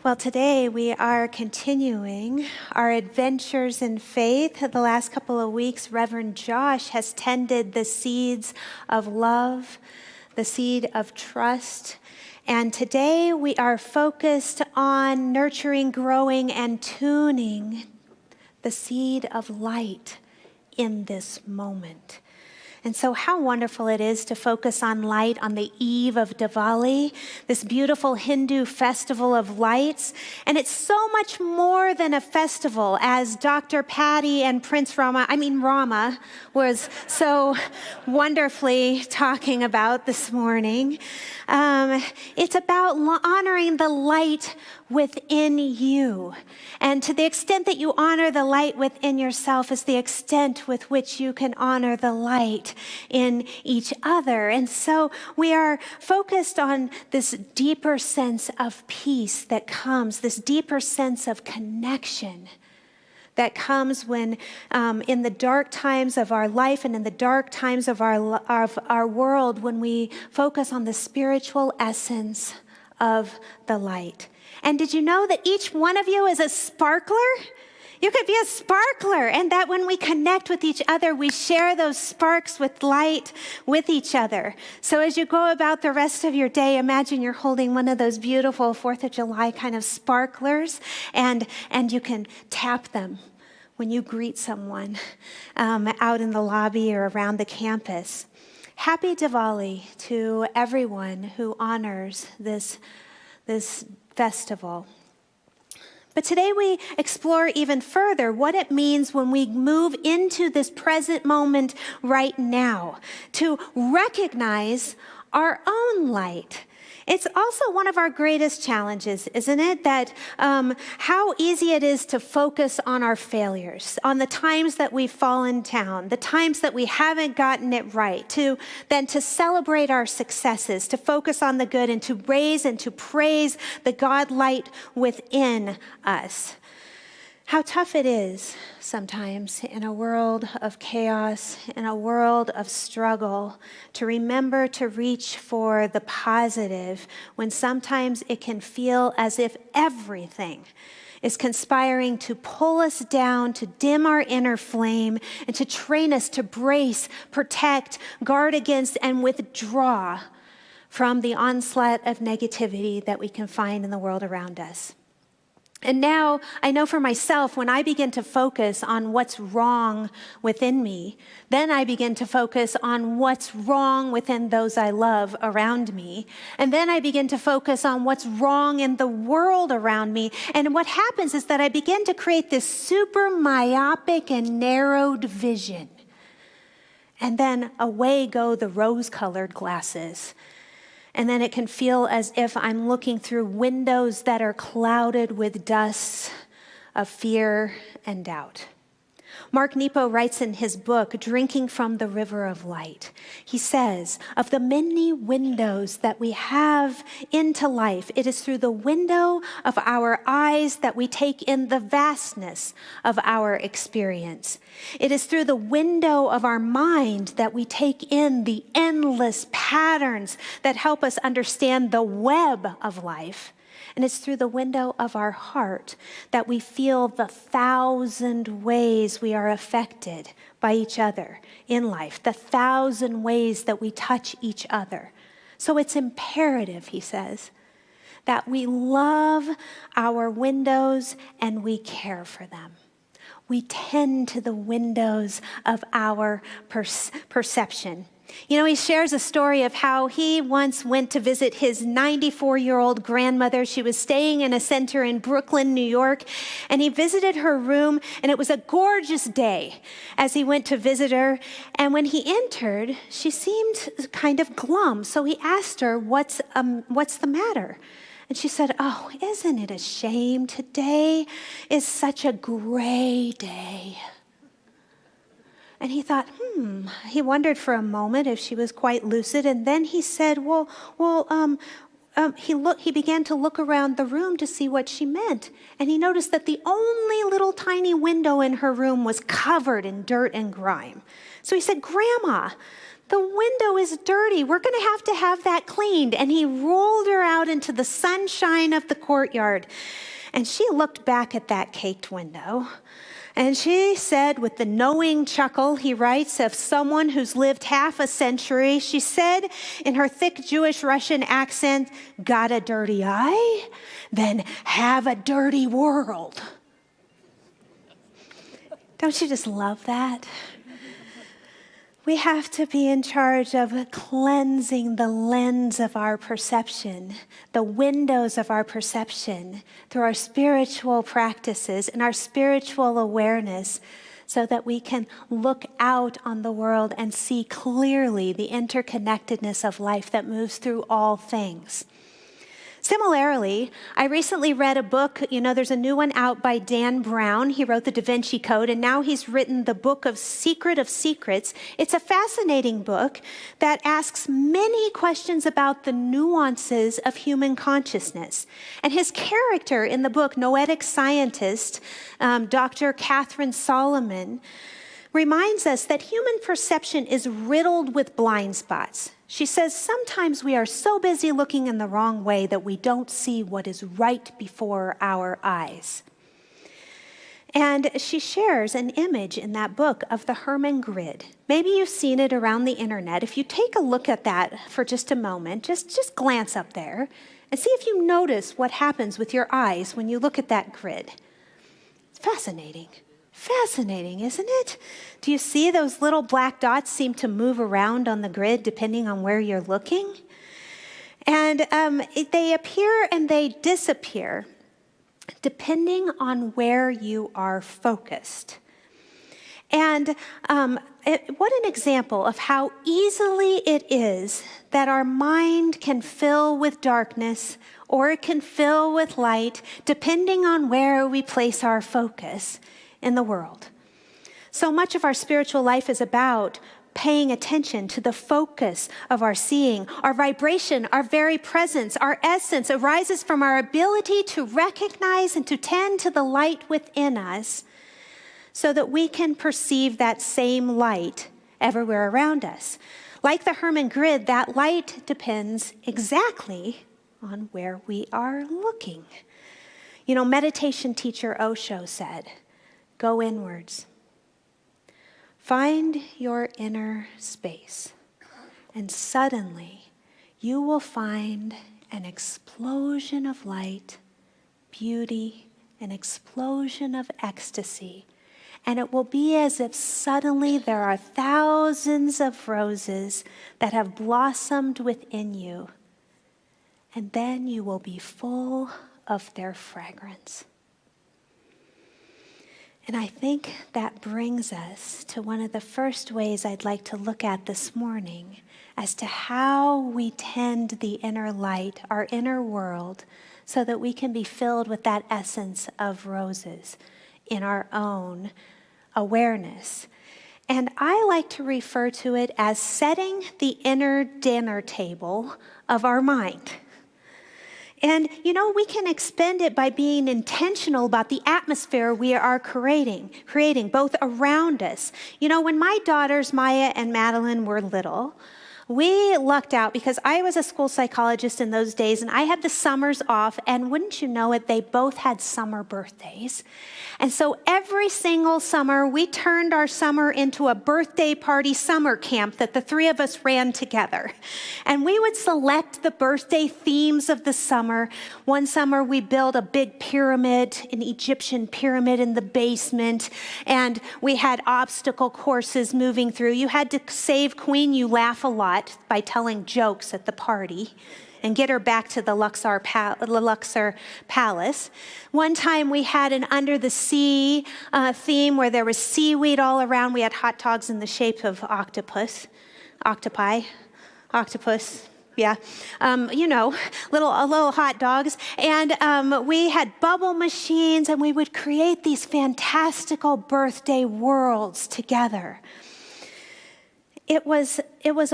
Well, today we are continuing our adventures in faith. The last couple of weeks, Reverend Josh has tended the seeds of love, the seed of trust. And today we are focused on nurturing, growing, and tuning the seed of light in this moment. And so how wonderful it is to focus on light on the eve of Diwali, this beautiful Hindu festival of lights. And it's so much more than a festival, as Dr. Patty and Prince Rama was so wonderfully talking about this morning. It's about honoring the light within you. And to the extent that you honor the light within yourself is the extent with which you can honor the light in each other. And so we are focused on this deeper sense of peace that comes, this deeper sense of connection that comes when in the dark times of our life and in the dark times of our world, when we focus on the spiritual essence of the light. And did you know that each one of you is a sparkler? You could be a sparkler, and that when we connect with each other, we share those sparks with light with each other. So as you go about the rest of your day, imagine you're holding one of those beautiful 4th of July kind of sparklers, and you can tap them when you greet someone out in the lobby or around the campus. Happy Diwali to everyone who honors this festival. But today we explore even further what it means when we move into this present moment right now to recognize our own light. It's also one of our greatest challenges, isn't it? That how easy it is to focus on our failures, on the times that we've fallen down, the times that we haven't gotten it right, to celebrate our successes, to focus on the good and to raise and to praise the God light within us. How tough it is sometimes in a world of chaos, in a world of struggle, to remember to reach for the positive when sometimes it can feel as if everything is conspiring to pull us down, to dim our inner flame, and to train us to brace, protect, guard against, and withdraw from the onslaught of negativity that we can find in the world around us. And now I know for myself, when I begin to focus on what's wrong within me, then I begin to focus on what's wrong within those I love around me. And then I begin to focus on what's wrong in the world around me. And what happens is that I begin to create this super myopic and narrowed vision. And then away go the rose-colored glasses. And then it can feel as if I'm looking through windows that are clouded with dust of fear and doubt. Mark Nepo writes in his book, Drinking from the River of Light, he says, of the many windows that we have into life, it is through the window of our eyes that we take in the vastness of our experience. It is through the window of our mind that we take in the endless patterns that help us understand the web of life. And it's through the window of our heart that we feel the 1,000 ways we are affected by each other in life, the 1,000 ways that we touch each other. So it's imperative, he says, that we love our windows and we care for them. We tend to the windows of our perception. You know, he shares a story of how he once went to visit his 94-year-old grandmother. She was staying in a center in Brooklyn, New York, and he visited her room, and it was a gorgeous day as he went to visit her. And when he entered, she seemed kind of glum, so he asked her, what's the matter? And she said, oh, isn't it a shame? Today is such a gray day. And he thought, he wondered for a moment if she was quite lucid. And then he said, he began to look around the room to see what she meant. And he noticed that the only little tiny window in her room was covered in dirt and grime. So he said, "Grandma, the window is dirty. We're going to have that cleaned." And he rolled her out into the sunshine of the courtyard. And she looked back at that caked window. And she said, with the knowing chuckle, he writes, of someone who's lived half a century, she said in her thick Jewish Russian accent, "Got a dirty eye? Then have a dirty world." Don't you just love that? We have to be in charge of cleansing the lens of our perception, the windows of our perception, through our spiritual practices and our spiritual awareness, so that we can look out on the world and see clearly the interconnectedness of life that moves through all things. Similarly, I recently read a book, there's a new one out by Dan Brown. He wrote the Da Vinci Code, and now he's written the book of Secret of Secrets. It's a fascinating book that asks many questions about the nuances of human consciousness. And his character in the book, noetic scientist, Dr. Catherine Solomon, reminds us that human perception is riddled with blind spots. She says, sometimes we are so busy looking in the wrong way that we don't see what is right before our eyes. And she shares an image in that book of the Herman grid. Maybe you've seen it around the internet. If you take a look at that for just a moment, just glance up there and see if you notice what happens with your eyes when you look at that grid. It's fascinating. Fascinating, isn't it? Do you see those little black dots seem to move around on the grid depending on where you're looking? And they appear and they disappear depending on where you are focused. And what an example of how easily it is that our mind can fill with darkness or it can fill with light depending on where we place our focus in the world. So much of our spiritual life is about paying attention to the focus of our seeing. Our vibration, our very presence, our essence arises from our ability to recognize and to tend to the light within us so that we can perceive that same light everywhere around us. Like the Herman grid, that light depends exactly on where we are looking. Meditation teacher Osho said, "Go inwards. Find your inner space, and suddenly you will find an explosion of light, beauty, an explosion of ecstasy, and it will be as if suddenly there are thousands of roses that have blossomed within you, and then you will be full of their fragrance." And I think that brings us to one of the first ways I'd like to look at this morning as to how we tend the inner light, our inner world, so that we can be filled with that essence of roses in our own awareness. And I like to refer to it as setting the inner dinner table of our mind. And, we can expend it by being intentional about the atmosphere we are creating both around us. When my daughters, Maya and Madeline, were little, we lucked out because I was a school psychologist in those days and I had the summers off, and wouldn't you know it, they both had summer birthdays. And so every single summer, we turned our summer into a birthday party summer camp that the three of us ran together. And we would select the birthday themes of the summer. One summer, we built a big pyramid, an Egyptian pyramid in the basement, and we had obstacle courses moving through. You had to save Queen You Laugh a Lot by telling jokes at the party and get her back to the Luxor Palace. One time we had an under the sea theme where there was seaweed all around. We had hot dogs in the shape of octopus, yeah, little hot dogs. And we had bubble machines, and we would create these fantastical birthday worlds together. It was it was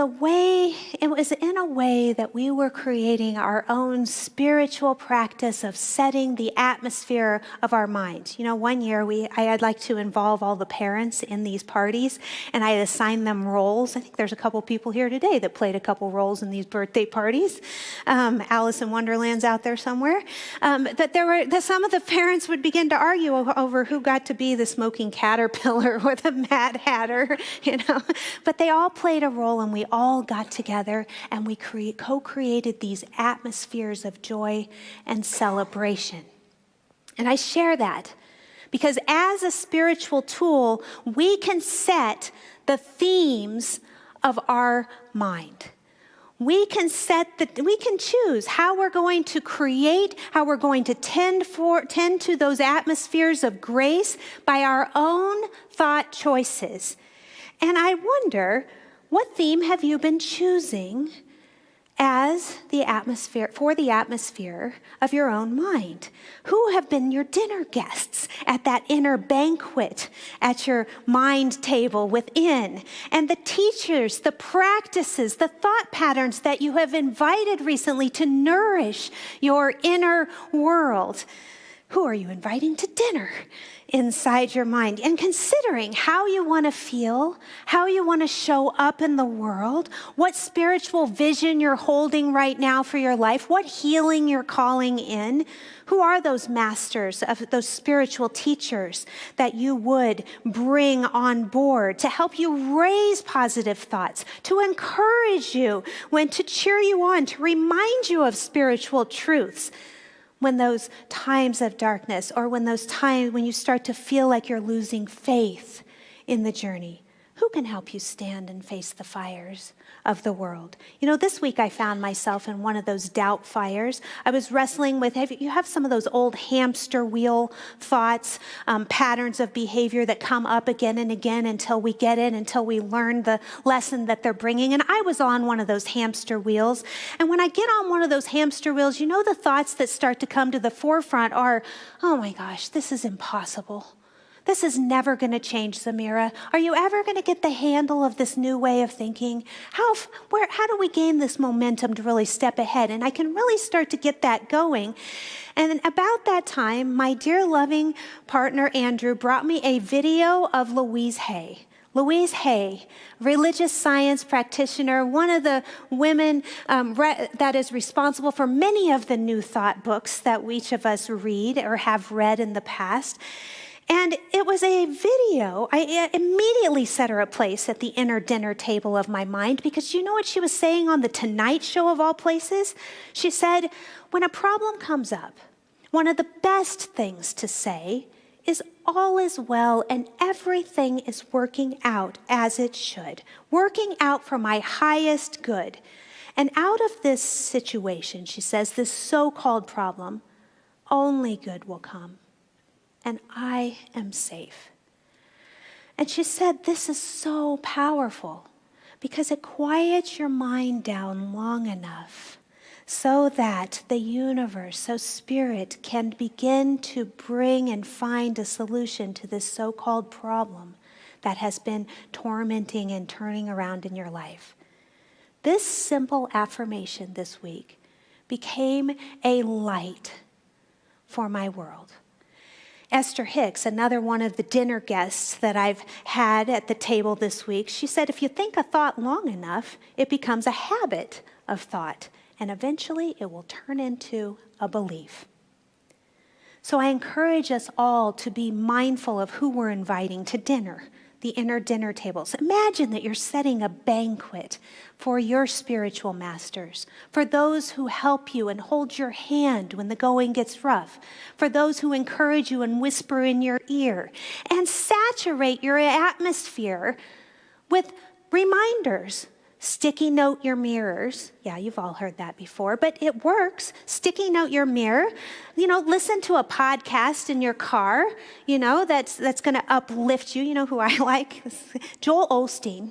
in a way that we were creating our own spiritual practice of setting the atmosphere of our mind. You know, one year I'd like to involve all the parents in these parties, and I assigned them roles. I think there's a couple people here today that played a couple roles in these birthday parties. Alice in Wonderland's out there somewhere. But some of the parents would begin to argue over who got to be the smoking caterpillar or the Mad Hatter, you know. But they all played a role, and we all got together and we co-created these atmospheres of joy and celebration. And I share that because as a spiritual tool, we can set the themes of our mind. We can choose how we're going to create, how we're going to tend to those atmospheres of grace by our own thought choices. And I wonder, what theme have you been choosing as the atmosphere of your own mind? Who have been your dinner guests at that inner banquet at your mind table within? And the teachers, the practices, the thought patterns that you have invited recently to nourish your inner world. Who are you inviting to dinner inside your mind? And considering how you want to feel, how you want to show up in the world, what spiritual vision you're holding right now for your life, what healing you're calling in. Who are those masters, of those spiritual teachers that you would bring on board to help you raise positive thoughts, to encourage you, to cheer you on, to remind you of spiritual truths? When those times of darkness, or when you start to feel like you're losing faith in the journey, who can help you stand and face the fires of the world? You know, this week I found myself in one of those doubt fires. I was wrestling with, you have some of those old hamster wheel thoughts, patterns of behavior that come up again and again until we learn the lesson that they're bringing. And I was on one of those hamster wheels. And when I get on one of those hamster wheels, you know, the thoughts that start to come to the forefront are, oh my gosh, this is impossible. This is never going to change, Zemirah. Are you ever going to get the handle of this new way of thinking? How do we gain this momentum to really step ahead? And I can really start to get that going. And about that time, my dear loving partner, Andrew, brought me a video of Louise Hay. Louise Hay, religious science practitioner, one of the women that is responsible for many of the New Thought books that each of us read or have read in the past. And it was a video. I immediately set her a place at the inner dinner table of my mind, because you know what she was saying on the Tonight Show of all places? She said, when a problem comes up, one of the best things to say is all is well and everything is working out as it should, working out for my highest good. And out of this situation, she says, this so-called problem, only good will come. And I am safe. And she said, this is so powerful because it quiets your mind down long enough so that the universe, so spirit, can begin to bring and find a solution to this so-called problem that has been tormenting and turning around in your life. This simple affirmation this week became a light for my world. Esther Hicks, another one of the dinner guests that I've had at the table this week, she said, if you think a thought long enough, it becomes a habit of thought, and eventually it will turn into a belief. So I encourage us all to be mindful of who we're inviting to dinner, the inner dinner tables. Imagine that you're setting a banquet for your spiritual masters, for those who help you and hold your hand when the going gets rough, for those who encourage you and whisper in your ear, and saturate your atmosphere with reminders. Sticky note your mirrors. Yeah, you've all heard that before, but it works. Sticky note your mirror. You know, listen to a podcast in your car, you know, that's going to uplift you. You know who I like? Joel Osteen.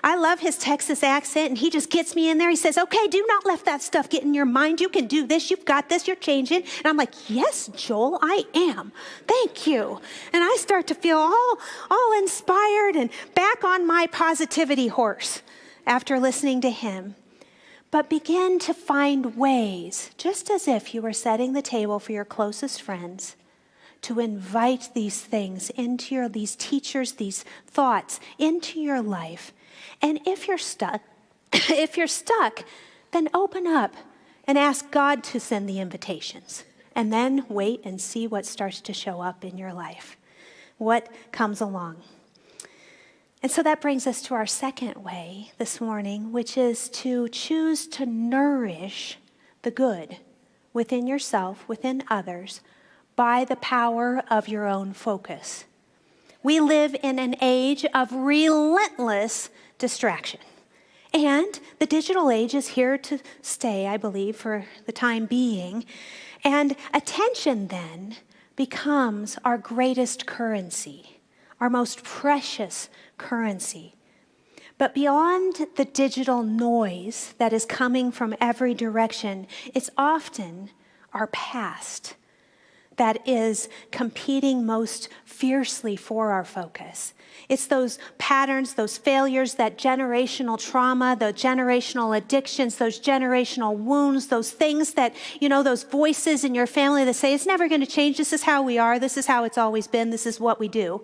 I love his Texas accent, and he just gets me in there. He says, okay, do not let that stuff get in your mind. You can do this. You've got this. You're changing. And I'm like, yes, Joel, I am. Thank you. And I start to feel all inspired and back on my positivity horse after listening to him, but begin to find ways, just as if you were setting the table for your closest friends, to invite these things into these teachers, these thoughts into your life. And if you're stuck, then open up and ask God to send the invitations. And then wait and see what starts to show up in your life, what comes along. And so that brings us to our second way this morning, which is to choose to nourish the good within yourself, within others, by the power of your own focus. We live in an age of relentless distraction. And the digital age is here to stay, I believe, for the time being. And attention then becomes our greatest currency, our most precious currency. But beyond the digital noise that is coming from every direction, it's often our past that is competing most fiercely for our focus. It's those patterns, those failures, that generational trauma, the generational addictions, those generational wounds, those things that, those voices in your family that say, it's never going to change. This is how we are. This is how it's always been. This is what we do.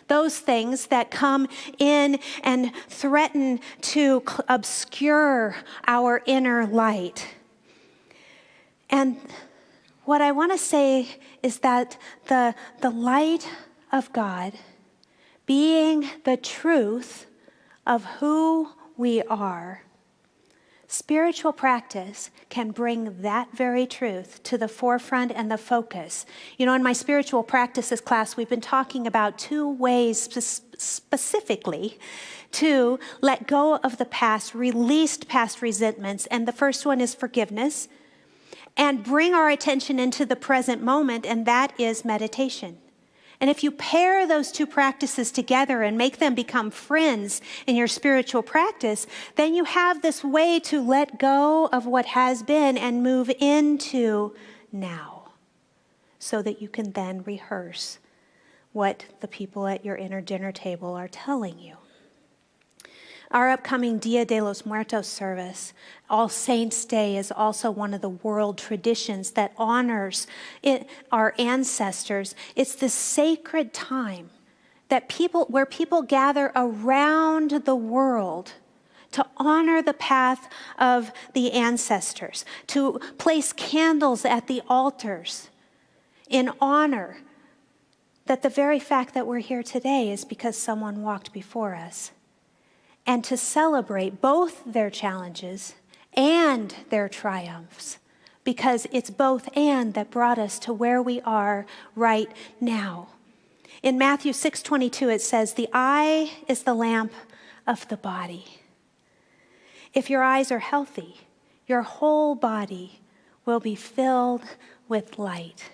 Those things that come in and threaten to obscure our inner light. And what I want to say is that the light of God, being the truth of who we are, spiritual practice can bring that very truth to the forefront and the focus. In my spiritual practices class, we've been talking about two ways specifically to let go of the past, released past resentments. And the first one is forgiveness, and bring our attention into the present moment, and that is meditation. And if you pair those two practices together and make them become friends in your spiritual practice, then you have this way to let go of what has been and move into now, so that you can then rehearse what the people at your inner dinner table are telling you. Our upcoming Dia de los Muertos service, All Saints' Day, is also one of the world traditions that honors our ancestors. It's the sacred time where people gather around the world to honor the path of the ancestors, to place candles at the altars in honor that the very fact that we're here today is because someone walked before us. And to celebrate both their challenges and their triumphs, because it's both and that brought us to where we are right now. In Matthew 6:22, it says, "The eye is the lamp of the body." If your eyes are healthy, your whole body will be filled with light.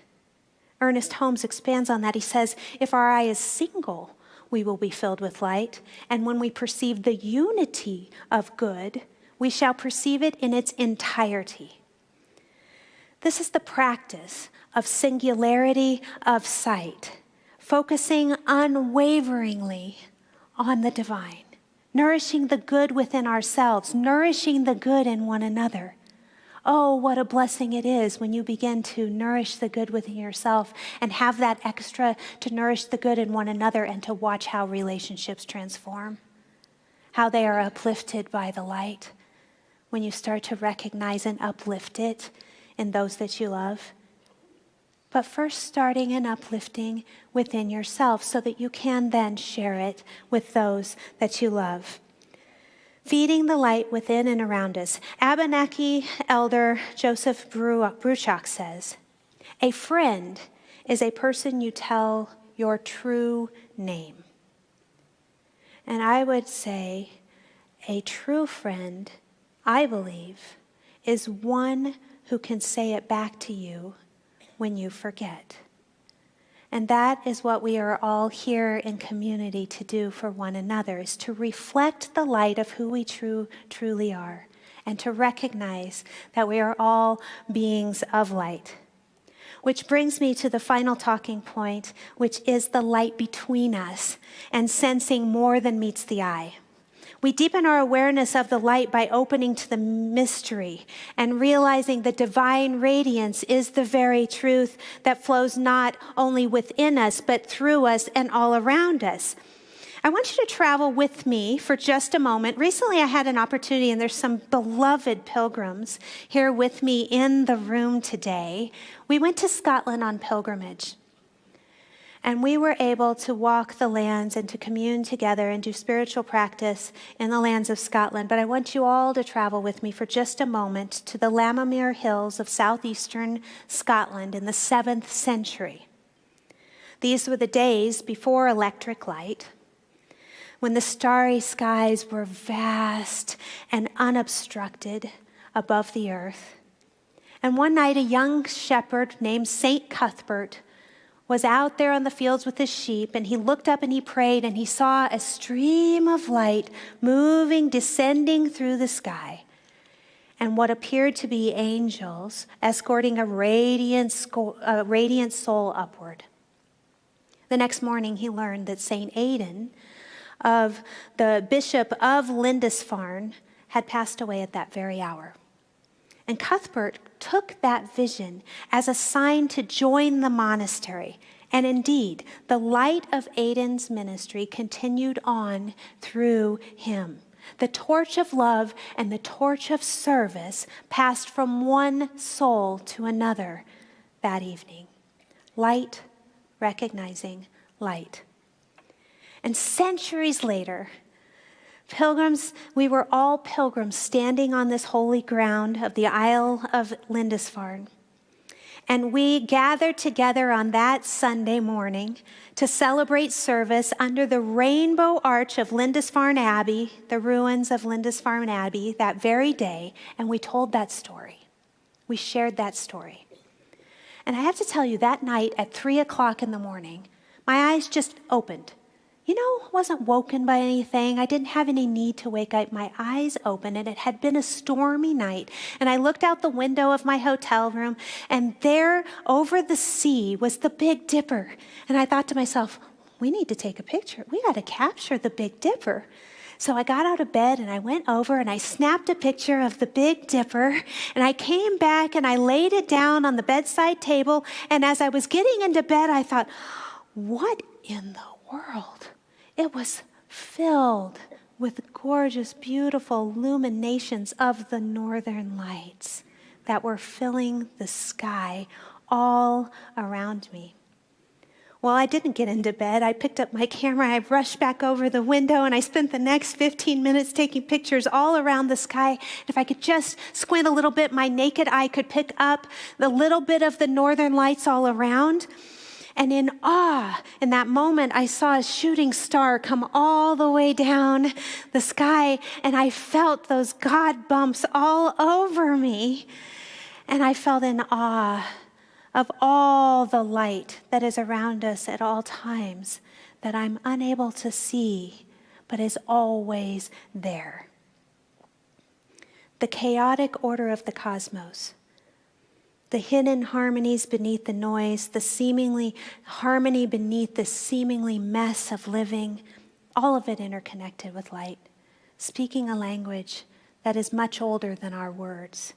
Ernest Holmes expands on that. He says, if our eye is single, we will be filled with light. And when we perceive the unity of good, we shall perceive it in its entirety. This is the practice of singularity of sight, focusing unwaveringly on the divine, nourishing the good within ourselves, nourishing the good in one another. Oh, what a blessing it is when you begin to nourish the good within yourself and have that extra to nourish the good in one another, and to watch how relationships transform, how they are uplifted by the light when you start to recognize and uplift it in those that you love. But first starting and uplifting within yourself so that you can then share it with those that you love. Feeding the light within and around us. Abenaki elder Joseph Bruchak says, a friend is a person you tell your true name. And I would say a true friend, I believe, is one who can say it back to you when you forget. And that is what we are all here in community to do for one another, is to reflect the light of who we truly are, and to recognize that we are all beings of light. Which brings me to the final talking point, which is the light between us and sensing more than meets the eye. We deepen our awareness of the light by opening to the mystery and realizing the divine radiance is the very truth that flows not only within us, but through us and all around us. I want you to travel with me for just a moment. Recently, I had an opportunity, and there's some beloved pilgrims here with me in the room today. We went to Scotland on pilgrimage. And we were able to walk the lands and to commune together and do spiritual practice in the lands of Scotland. But I want you all to travel with me for just a moment to the Lammermuir Hills of southeastern Scotland in the 7th century. These were the days before electric light, when the starry skies were vast and unobstructed above the earth. And one night a young shepherd named Saint Cuthbert was out there on the fields with his sheep, and he looked up and he prayed, and he saw a stream of light moving, descending through the sky, and what appeared to be angels escorting a radiant soul upward. The next morning, he learned that Saint Aidan, of the Bishop of Lindisfarne, had passed away at that very hour. And Cuthbert took that vision as a sign to join the monastery. And indeed, the light of Aidan's ministry continued on through him. The torch of love and the torch of service passed from one soul to another that evening. Light recognizing light. And centuries later, pilgrims, we were all pilgrims standing on this holy ground of the Isle of Lindisfarne. And we gathered together on that Sunday morning to celebrate service under the rainbow arch of Lindisfarne Abbey, the ruins of Lindisfarne Abbey, that very day. And we told that story. We shared that story. And I have to tell you, that night at 3 o'clock in the morning, my eyes just opened. You know, I wasn't woken by anything. I didn't have any need to wake up. My eyes opened, and it had been a stormy night. And I looked out the window of my hotel room, and there over the sea was the Big Dipper. And I thought to myself, we need to take a picture. We got to capture the Big Dipper. So I got out of bed, and I went over, and I snapped a picture of the Big Dipper. And I came back, and I laid it down on the bedside table. And as I was getting into bed, I thought, what in the world? It was filled with gorgeous, beautiful illuminations of the northern lights that were filling the sky all around me. Well, I didn't get into bed. I picked up my camera, I rushed back over the window, and I spent the next 15 minutes taking pictures all around the sky. If I could just squint a little bit, my naked eye could pick up the little bit of the northern lights all around. And in awe, in that moment, I saw a shooting star come all the way down the sky, and I felt those God bumps all over me. And I felt in awe of all the light that is around us at all times that I'm unable to see, but is always there. The chaotic order of the cosmos, the hidden harmonies beneath the noise, the seemingly harmony beneath the seemingly mess of living, all of it interconnected with light, speaking a language that is much older than our words.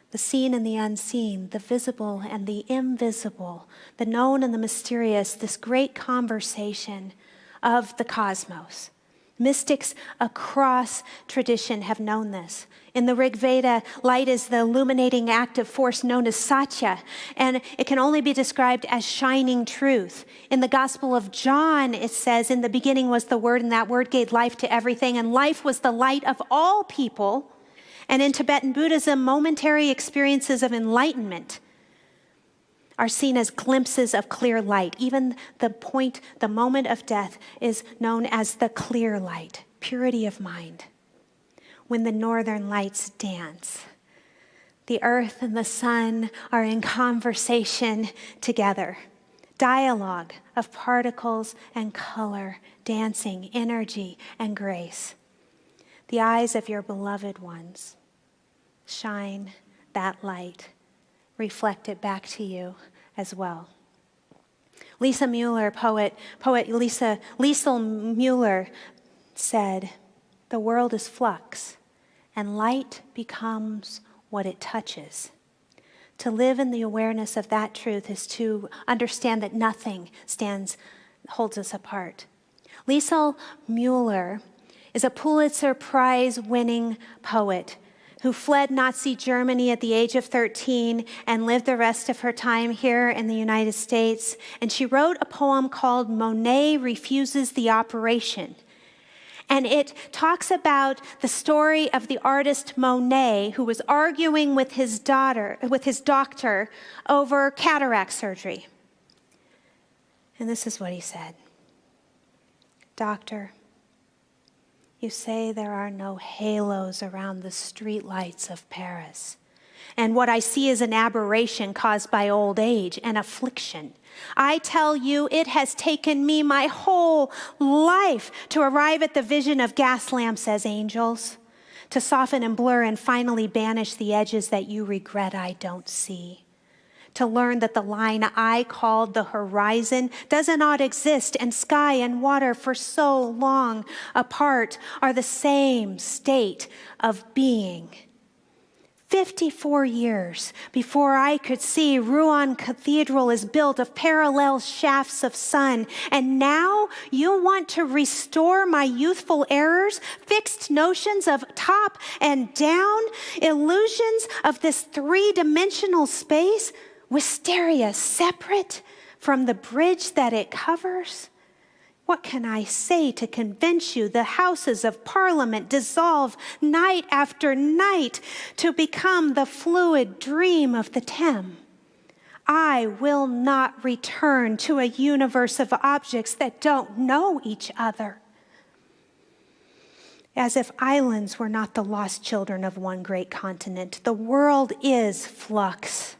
The seen and the unseen, the visible and the invisible, the known and the mysterious, this great conversation of the cosmos. Mystics across tradition have known this. In the Rig Veda, light is the illuminating active force known as Satya, and it can only be described as shining truth. In the Gospel of John, it says, in the beginning was the Word, and that Word gave life to everything, and life was the light of all people. And in Tibetan Buddhism, momentary experiences of enlightenment are seen as glimpses of clear light. Even the moment of death is known as the clear light, purity of mind. When the northern lights dance, the earth and the sun are in conversation together. Dialogue of particles and color, dancing, energy, and grace. The eyes of your beloved ones shine that light. Reflect it back to you as well. Poet Lisa Mueller said, The world is flux, and light becomes what it touches. To live in the awareness of that truth is to understand that nothing holds us apart. Liesl Mueller is a Pulitzer Prize-winning poet who fled Nazi Germany at the age of 13 and lived the rest of her time here in the United States. And she wrote a poem called Monet Refuses the Operation. And it talks about the story of the artist Monet, who was arguing with his doctor over cataract surgery. And this is what he said. "Doctor, you say there are no halos around the streetlights of Paris. And what I see is an aberration caused by old age and affliction. I tell you, it has taken me my whole life to arrive at the vision of gas lamps as angels, to soften and blur and finally banish the edges that you regret I don't see. To learn that the line I called the horizon does not exist, and sky and water for so long apart are the same state of being. 54 years before I could see, Rouen Cathedral is built of parallel shafts of sun. And now you want to restore my youthful errors, fixed notions of top and down, illusions of this three-dimensional space, wisteria separate from the bridge that it covers? What can I say to convince you the houses of Parliament dissolve night after night to become the fluid dream of the Thames? I will not return to a universe of objects that don't know each other. As if islands were not the lost children of one great continent. The world is flux.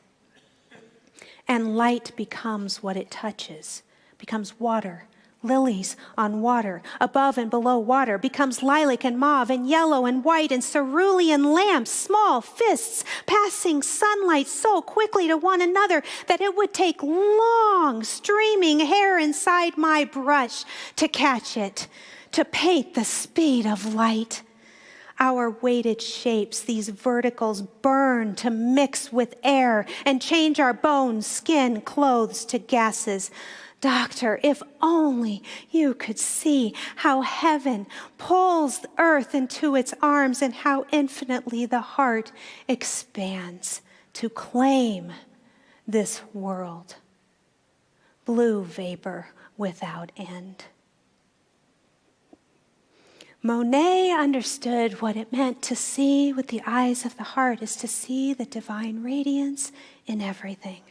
And light becomes what it touches, becomes water, lilies on water, above and below water, becomes lilac and mauve and yellow and white and cerulean lamps, small fists, passing sunlight so quickly to one another that it would take long streaming hair inside my brush to catch it, to paint the speed of light. Our weighted shapes, these verticals, burn to mix with air and change our bones, skin, clothes to gases. Doctor, if only you could see how heaven pulls the earth into its arms and how infinitely the heart expands to claim this world. Blue vapor without end. Monet understood what it meant to see with the eyes of the heart is to see the divine radiance in everything.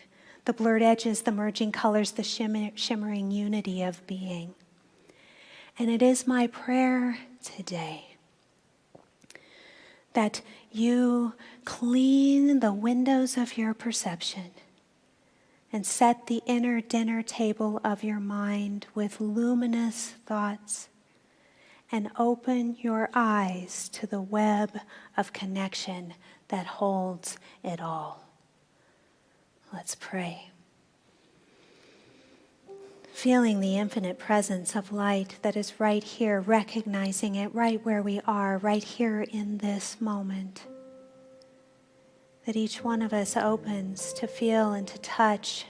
The blurred edges, the merging colors, the shimmering unity of being. And it is my prayer today that you clean the windows of your perception and set the inner dinner table of your mind with luminous thoughts and open your eyes to the web of connection that holds it all. Let's pray. Feeling the infinite presence of light that is right here, recognizing it right where we are, right here in this moment. That each one of us opens to feel and to touch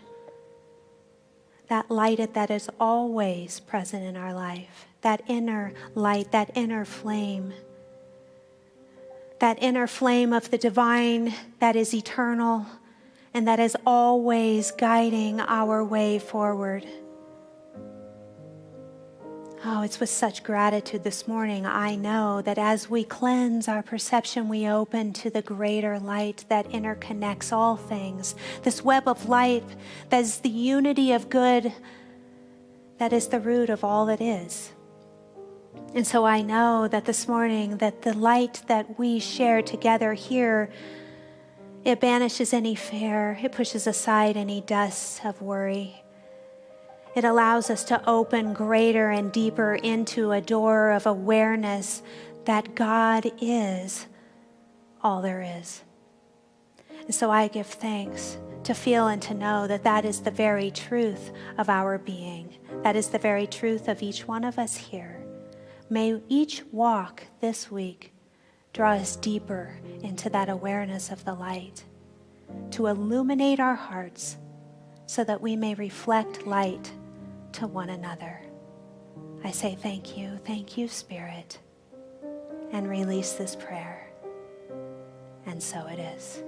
that light that is always present in our life. That inner light, that inner flame of the divine that is eternal and that is always guiding our way forward. Oh, it's with such gratitude this morning. I know that as we cleanse our perception, we open to the greater light that interconnects all things. This web of light that is the unity of good, that is the root of all that is. And so I know that this morning that the light that we share together here, it banishes any fear, it pushes aside any dust of worry. It allows us to open greater and deeper into a door of awareness that God is all there is. And so I give thanks to feel and to know that that is the very truth of our being. That is the very truth of each one of us here. May each walk this week draw us deeper into that awareness of the light, to illuminate our hearts so that we may reflect light to one another. I say thank you, Spirit, and release this prayer. And so it is.